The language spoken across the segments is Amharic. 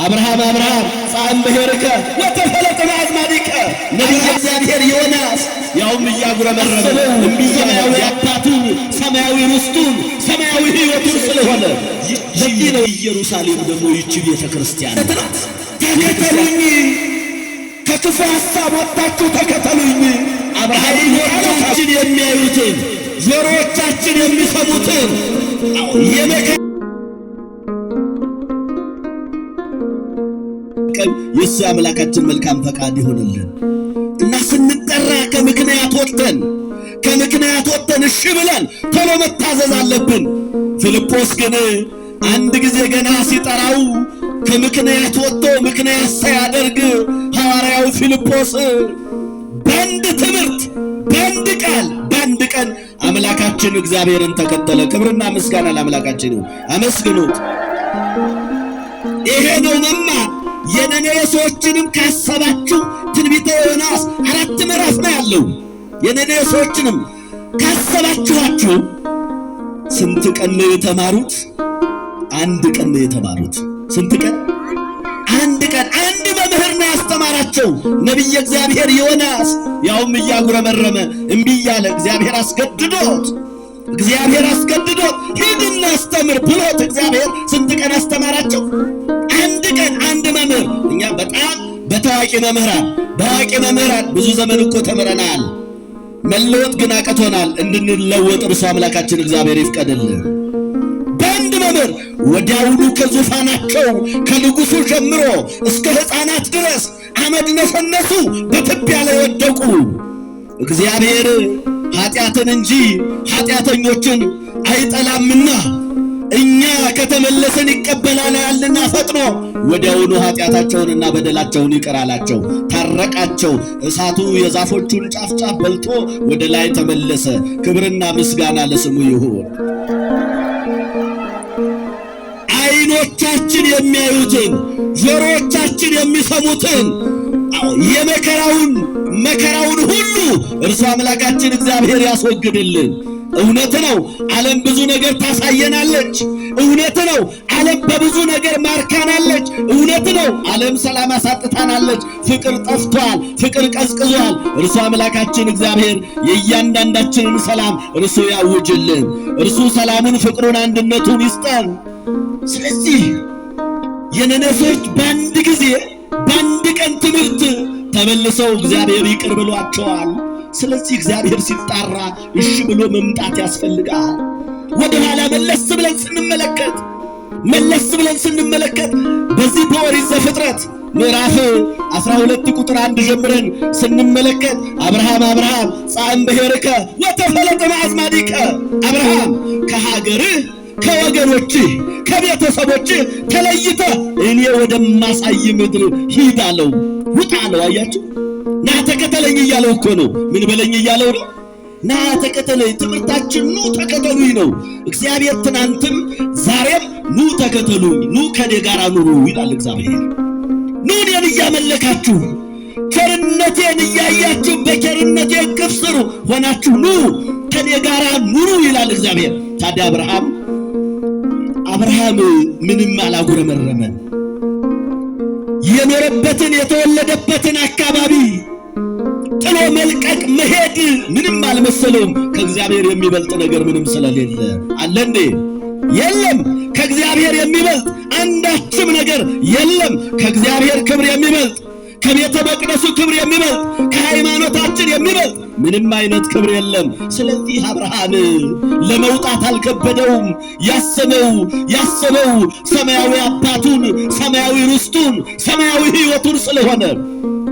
አብርሃም ጻም በሄርከ ወተፈለጠ ማዝማዲከ ነቢየ እግዚአብሔር ዮናስ ያውም እያጉረመረመ ሰማያዊ አባቱን ሰማያዊ ርስቱን ሰማያዊ ሕይወቱን ስለሆነ ለዚህ ነው ኢየሩሳሌም ደግሞ ይህች ቤተ ክርስቲያን ተከተሉኝ፣ ከክፉ ሐሳብ ወጣችሁ ተከተሉኝ። ዓይኖቻችን የሚያዩትን ጆሮዎቻችን የሚሰሙትን የሱ አምላካችን መልካም ፈቃድ ይሆንልን እና ስንጠራ ከምክንያት ወጥተን እሺ ብለን ቶሎ መታዘዝ አለብን። ፊልጶስ ግን አንድ ጊዜ ገና ሲጠራው ከምክንያት ወጥቶ ምክንያት ሳያደርግ ሐዋርያው ፊልጶስ በአንድ ትምህርት በአንድ ቃል በአንድ ቀን አምላካችን እግዚአብሔርን ተከተለ። ክብርና ምስጋና ለአምላካችን ይሁን። አመስግኑት። ይሄ ነው መማር። የነነዌ ሰዎችንም ካሰባችሁ ትንቢተ ዮናስ 4 ምዕራፍ ነው ያለው። የነነዌ ሰዎችንም ካሰባችኋቸው ስንት ቀን ነው የተማሩት? አንድ ቀን ነው የተማሩት። ስንት ቀን? አንድ ቀን። አንድ መምህር ነው ያስተማራቸው፣ ነቢየ እግዚአብሔር ዮናስ። ያውም እያጉረመረመ እምቢ እያለ እግዚአብሔር አስገድዶት ሂድና አስተምር ብሎት እግዚአብሔር ስንት ቀን አስተማራቸው? አንድ ቀን። አንድ መምህር። እኛ በጣም በታዋቂ መምህራን ብዙ ዘመን እኮ ተምረናል። መለወጥ ግን አቅቶናል። እንድንለወጥ እርሱ አምላካችን እግዚአብሔር ይፍቀድልን። በአንድ መምህር ወዲያውኑ ከዙፋናቸው ከንጉሡ ጀምሮ እስከ ሕፃናት ድረስ አመድ ነሰነሱ፣ በትቢያ ላይ ወደቁ። እግዚአብሔር ኃጢአትን እንጂ ኃጢአተኞችን አይጠላምና እኛ ከተመለሰን ይቀበላልና ፈጥኖ ወዲያውኑ ኃጢአታቸውንና በደላቸውን ይቅር አላቸው፣ ታረቃቸው። እሳቱ የዛፎቹን ጫፍ በልቶ ወደ ላይ ተመለሰ። ክብርና ምስጋና ለስሙ ይሁን። ዓይኖቻችን የሚያዩትን ጆሮዎቻችን የሚሰሙትን መከራውን ሁሉ እርሱ አምላካችን እግዚአብሔር ያስወግድልን። እውነት ነው፣ ዓለም ብዙ ነገር ታሳየናለች። እውነት ነው፣ ዓለም በብዙ ነገር ማርካናለች። እውነት ነው፣ ዓለም ሰላም አሳጥታናለች። ፍቅር ጠፍቷል፣ ፍቅር ቀዝቅዟል። እርሱ አምላካችን እግዚአብሔር የእያንዳንዳችንን ሰላም እርሱ ያውጅልን። እርሱ ሰላሙን፣ ፍቅሩን፣ አንድነቱን ይስጠን። ስለዚህ የነነዌ ሰዎች በአንድ ጊዜ በአንድ ቀን ትምህርት ተመልሰው እግዚአብሔር ይቅር ብሏቸዋል። ስለዚህ እግዚአብሔር ሲጣራ እሺ ብሎ መምጣት ያስፈልጋል። ወደ ኋላ መለስ ብለን ስንመለከት በዚህ በኦሪት ዘፍጥረት ምዕራፍ 12 ቁጥር 1 ጀምረን ስንመለከት አብርሃም ጻም በሄርከ ወተፈለጠ ማዝማዲከ አብርሃም ከሀገርህ ከወገኖችህ ከቤተሰቦችህ ተለይተህ እኔ ወደማሳይ ምድር ሂድ አለው። ውጣ አለው። አያችሁ፣ ና ተከተለኝ እያለው እኮ ነው። ምን በለኝ እያለው ነው? ና ተከተለኝ። ትምህርታችን ኑ ተከተሉኝ ነው። እግዚአብሔር ትናንትም ዛሬም ኑ ተከተሉኝ፣ ኑ ከኔ ጋር ኑሩ ይላል እግዚአብሔር። ኑ እኔን እያመለካችሁ ቸርነቴን እያያችሁ በቸርነቴ እቅፍ ስር ሆናችሁ ኑ ከኔ ጋር ኑሩ ይላል እግዚአብሔር። ታዲያ አብርሃም ምንም አላጉረመረመም። የኖረበትን የተወለደበትን አካባቢ ጥሎ መልቀቅ መሄድ ምንም አልመሰለውም። ከእግዚአብሔር የሚበልጥ ነገር ምንም ስለሌለ አለ እንዴ? የለም። ከእግዚአብሔር የሚበልጥ አንዳችም ነገር የለም። ከእግዚአብሔር ክብር የሚበልጥ ከቤተ መቅደሱ ክብር የሚበልጥ ከሃይማኖታችን የሚበልጥ ምንም አይነት ክብር የለም። ስለዚህ አብርሃም ለመውጣት አልከበደውም። ያሰበው ሰማያዊ አባቱን፣ ሰማያዊ ርስቱን፣ ሰማያዊ ሕይወቱን ስለሆነ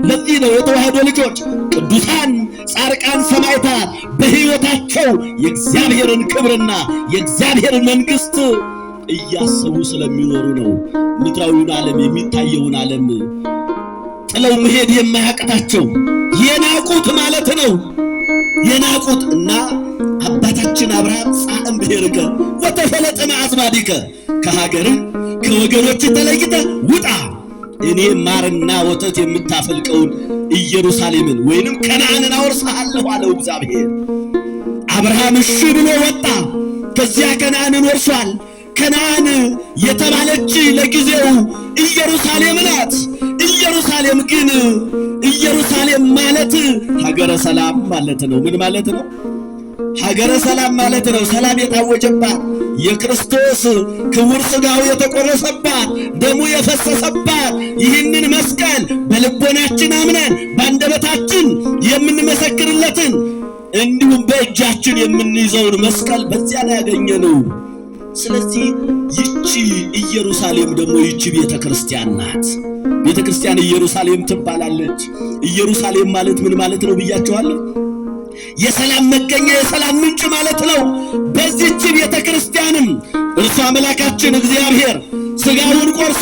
ለዚህ ነው የተዋህዶ ልጆች ቅዱሳን፣ ጻድቃን፣ ሰማዕታት በሕይወታቸው የእግዚአብሔርን ክብርና የእግዚአብሔርን መንግሥት እያሰቡ ስለሚኖሩ ነው። ምድራዊውን ዓለም የሚታየውን ዓለም ጥለው መሄድ የማያቅታቸው የናቁት ማለት ነው። የናቁት እና አባታችን አብርሃም ጻም በሄርከ ወተፈለጠ ማዝማዲከ ከሀገርህ ከወገኖችህ ተለይተህ ውጣ፣ እኔ ማርና ወተት የምታፈልቀውን ኢየሩሳሌምን ወይንም ከነዓንን አወርስሃለሁ አለው እግዚአብሔር። አብርሃም እሺ ብሎ ወጣ። ከዚያ ከነዓንን ወርሷል። ከነዓን የተባለች ለጊዜው ኢየሩሳሌም ናት። ኢየሩሳሌም ግን ኢየሩሳሌም ማለት ሀገረ ሰላም ማለት ነው። ምን ማለት ነው? ሀገረ ሰላም ማለት ነው። ሰላም የታወጀባት የክርስቶስ ክቡር ሥጋው የተቆረሰባት ደሙ የፈሰሰባት ይህንን መስቀል በልቦናችን አምነን በአንደበታችን የምንመሰክርለትን እንዲሁም በእጃችን የምንይዘውን መስቀል በዚያ ላይ ያገኘነው። ስለዚህ ይቺ ኢየሩሳሌም ደግሞ ይቺ ቤተ ክርስቲያን ናት። ቤተ ክርስቲያን ኢየሩሳሌም ትባላለች። ኢየሩሳሌም ማለት ምን ማለት ነው ብያቸዋለሁ? የሰላም መገኛ የሰላም ምንጭ ማለት ነው። በዚህች ቤተ ክርስቲያንም እርሱ አምላካችን እግዚአብሔር ሥጋውን ቆርሶ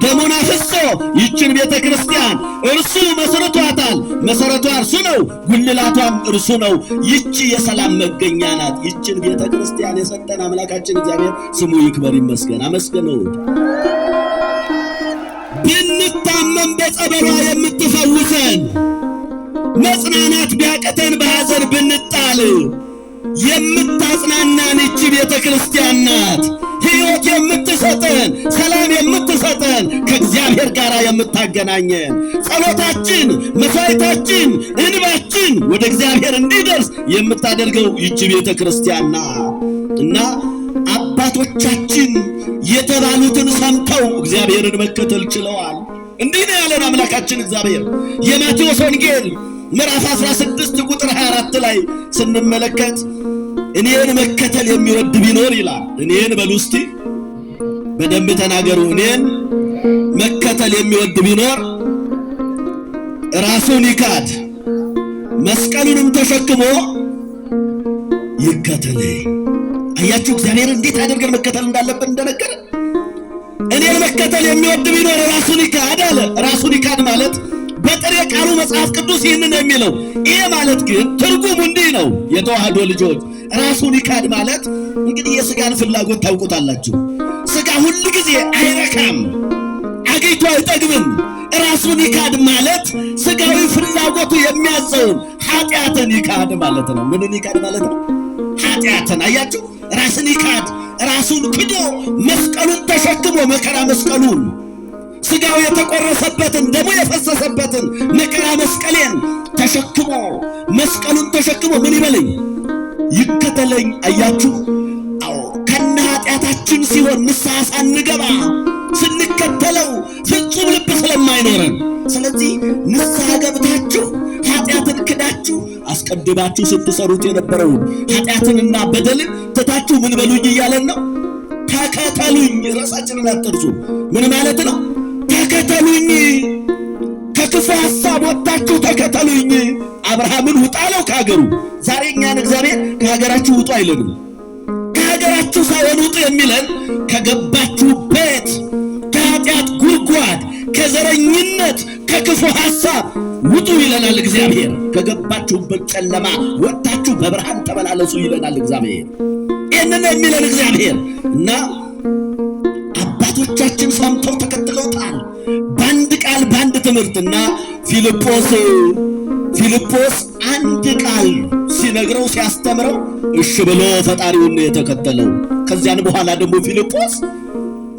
ደሙን አፍሶ ይችን ቤተ ክርስቲያን እርሱ መስርቷታል። መሰረቷ እርሱ ነው፣ ጉልላቷም እርሱ ነው። ይቺ የሰላም መገኛ ናት። ይችን ቤተ ክርስቲያን የሰጠን አምላካችን እግዚአብሔር ስሙ ይክበር ይመስገን። አመስግነው። ብንታመም በጸበሏ የምትፈውሰን፣ መጽናናት ቢያቀተን በሐዘን ብንጣል የምታጽናናን ይቺ ቤተ ክርስቲያን ናት። ሕይወት የምትሰጠን፣ ሰላም የምትሰጠን፣ ከእግዚአብሔር ጋር የምታገናኘን፣ ጸሎታችን፣ መሥዋዕታችን፣ እንባችን ወደ እግዚአብሔር እንዲደርስ የምታደርገው ይቺ ቤተ ክርስቲያን ናት እና አባቶቻችን የተባሉትን ሰምተው እግዚአብሔርን መከተል ችለዋል። እንዲህ ነው ያለን አምላካችን እግዚአብሔር። የማቴዎስ ወንጌል ምዕራፍ 16 ቁጥር 24 ላይ ስንመለከት እኔን መከተል የሚወድ ቢኖር ይላል። እኔን በሉ እስቲ በደንብ ተናገሩ። እኔን መከተል የሚወድ ቢኖር ራሱን ይካድ፣ መስቀሉንም ተሸክሞ ይከተለኝ። አያችሁ እግዚአብሔር እንዴት አድርገን መከተል እንዳለብን እንደነገረ። እኔን መከተል የሚወድ ቢኖር ራሱን ይካድ አለ። ራሱን ይካድ ማለት በጥሬ ቃሉ መጽሐፍ ቅዱስ ይህንን የሚለው። ይሄ ማለት ግን ትርጉሙ እንዲህ ነው። የተዋህዶ ልጆች ራሱን ይካድ ማለት እንግዲህ የሥጋን ፍላጎት ታውቁታላችሁ። ሥጋ ሁል ጊዜ አይረካም፣ አግኝቶ አይጠግብም። ራሱን ይካድ ማለት ሥጋዊ ፍላጎቱ የሚያዘውን ኃጢአትን ይካድ ማለት ነው። ምንን ይካድ ማለት ነው? ኃጢአትን። አያችሁ ራስን ይካድ፣ ራሱን ክዶ መስቀሉን ተሸክሞ መከራ መስቀሉን ሥጋው የተቆረሰበትን ደሙ የፈሰሰበትን መከራ መስቀሌን ተሸክሞ መስቀሉን ተሸክሞ ምን ይበለኝ? ይከተለኝ። አያችሁ አዎ ከነ ኃጢአታችን ሲሆን ንስሐ ሳንገባ ስንከተለው ፍጹም ልብ ስለማይኖረን፣ ስለዚህ ንስሐ ገብታችሁ ኃጢአትን ክዳችሁ አስቀድማችሁ ስትሰሩት የነበረውን ኃጢአትንና በደልን ትታችሁ ምን በሉኝ እያለን ነው? ተከተሉኝ። ራሳችንን አትርሱ። ምን ማለት ነው? ተከተሉኝ። ከክፉ ሐሳብ ወጣችሁ ተከተሉኝ። አብርሃምን ውጣ አለው ከሀገሩ። ዛሬ እኛን እግዚአብሔር ከሀገራችሁ ውጡ አይለንም። ከሀገራችሁ ሳይሆን ውጡ የሚለን ከገባችሁበት ከኃጢአት ጉድጓድ፣ ከዘረኝነት፣ ከክፉ ሐሳብ ውጡ ይለናል እግዚአብሔር። ከገባችሁበት ጨለማ ወጣችሁ በብርሃን ተመላለሱ ይለናል እግዚአብሔር። ይህንን የሚለን እግዚአብሔር እና አባቶቻችን ሰምተው ተከትለውታል። በአንድ ቃል በአንድ ትምህርትና ፊልጶስ አንድ ቃል ሲነግረው ሲያስተምረው እሺ ብሎ ፈጣሪውን የተከተለው። ከዚያን በኋላ ደግሞ ፊልጶስ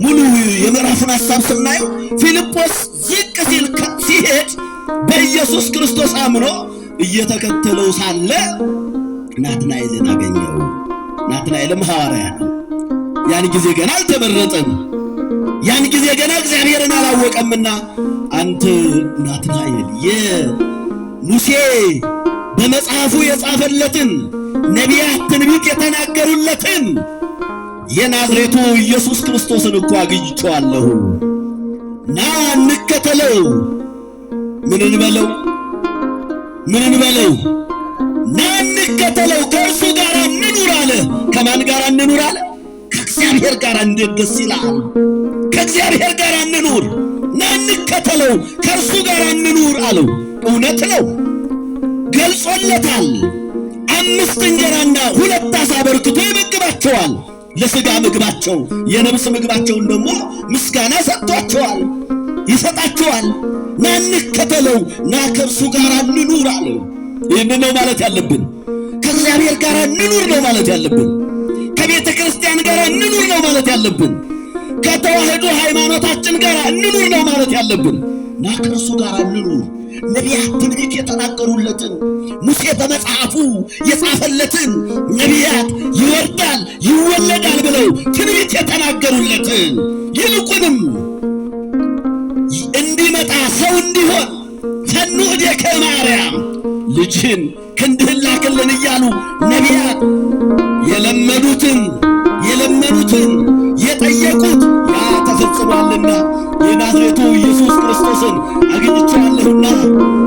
ሙሉ የምዕራፉን ሐሳብ ስናየው ፊልጶስ ዝቅ ሲል ሲሄድ በኢየሱስ ክርስቶስ አምኖ እየተከተለው ሳለ ናትናኤልን አገኘው። ናትናኤልም ሐዋርያ ነው። ያን ጊዜ ገና አልተመረጠም። ያን ጊዜ ገና እግዚአብሔርን አላወቀምና አንተ ናትናኤል የሙሴ በመጽሐፉ የጻፈለትን ነቢያት ትንቢት የተናገሩለትን የናዝሬቱ ኢየሱስ ክርስቶስን እኮ አግኝቼዋለሁ። ና እንከተለው። ምን እንበለው? ና እንከተለው፣ ከእርሱ ጋር እንኑር አለ። ከማን ጋር እንኑር አለ? ከእግዚአብሔር ጋር። እንዴት ደስ ይላል! ከእግዚአብሔር ጋር እንኑር። ና እንከተለው፣ ከእርሱ ጋር እንኑር አለው። እውነት ነው፣ ገልጾለታል። 5 እንጀራና 2 ዓሣ አበርክቶ ይመግባቸዋል። ለሥጋ ምግባቸው፣ የነፍስ ምግባቸውን ደግሞ ምስጋና ሰጥቷቸዋል፣ ይሰጣቸዋል። ና እንከተለው፣ ና ከእርሱ ጋር እንኑር አለው። ይህን ነው ማለት ያለብን። ከእግዚአብሔር ጋር እንኑር ነው ማለት ያለብን። ከቤተ ክርስቲያን ጋር እንኑር ነው ማለት ያለብን። ከተዋህዶ ሃይማኖታችን ጋር እንኑር ነው ማለት ያለብን እና ከእርሱ ጋር እንኑር። ነቢያት ትንቢት የተናገሩለትን ሙሴ በመጽሐፉ የጻፈለትን ነቢያት ይወርዳል ይወለዳል ብለው ትንቢት የተናገሩለትን ይልቁንም እንዲመጣ ሰው እንዲሆን ፈኑ እዴከ ማርያም ልጅህን ክንድህን ላክልን እያሉ ነቢያት የለመኑትን የጠየቁት ያ ተፈጽሟልና የናዝሬቱ ኢየሱስ ክርስቶስን አግኝቼዋለሁና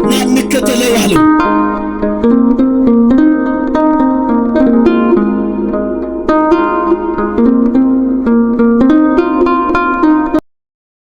ና እንከተለው አለው።